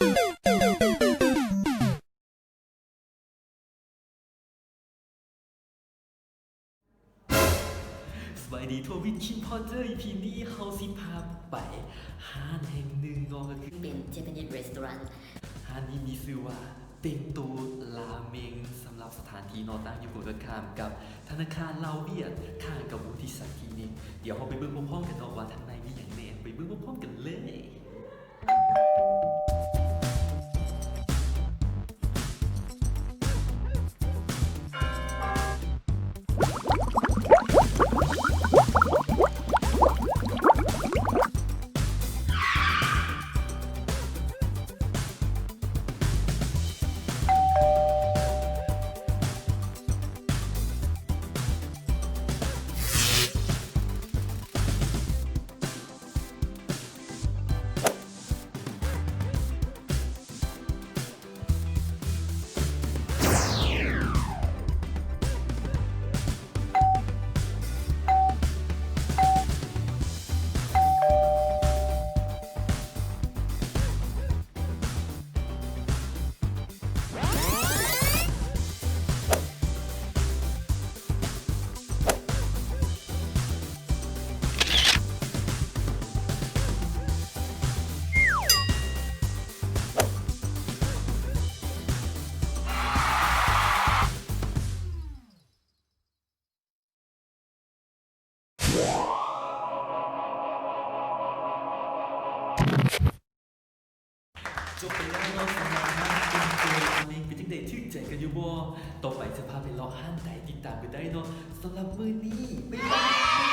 สวัสดีทัวร์วินคินพอเตอร์ EP นี้เฮาสิพาไปห้านแห่งหนึ่งเนาะก็คือ เป็น Japanese restaurant ห้านนี้มีชื่อว่าเต็งตูราเมงสำหรับสถานที่นอตั้งอยู่บนตรงข้ามกับธนาคารลาวเวียดข้างกับอุทิศสักทีนึงเดี๋ยวเราไปเบิ่งพร้อมๆกันเนาะว่าทางในมีอย่างแน่ไปเบิ่งพร้อมๆกันเลยจบไปแล้วเนาะสำหรับห้านเต็งตูราเมงเป็นจังได๋ชื่นใจกันอยู่บ่ต่อไปจะพาไปเลาะห้านใดติดตามกันได้เนาะสำหรับมื้อนี้บ๊ายบาย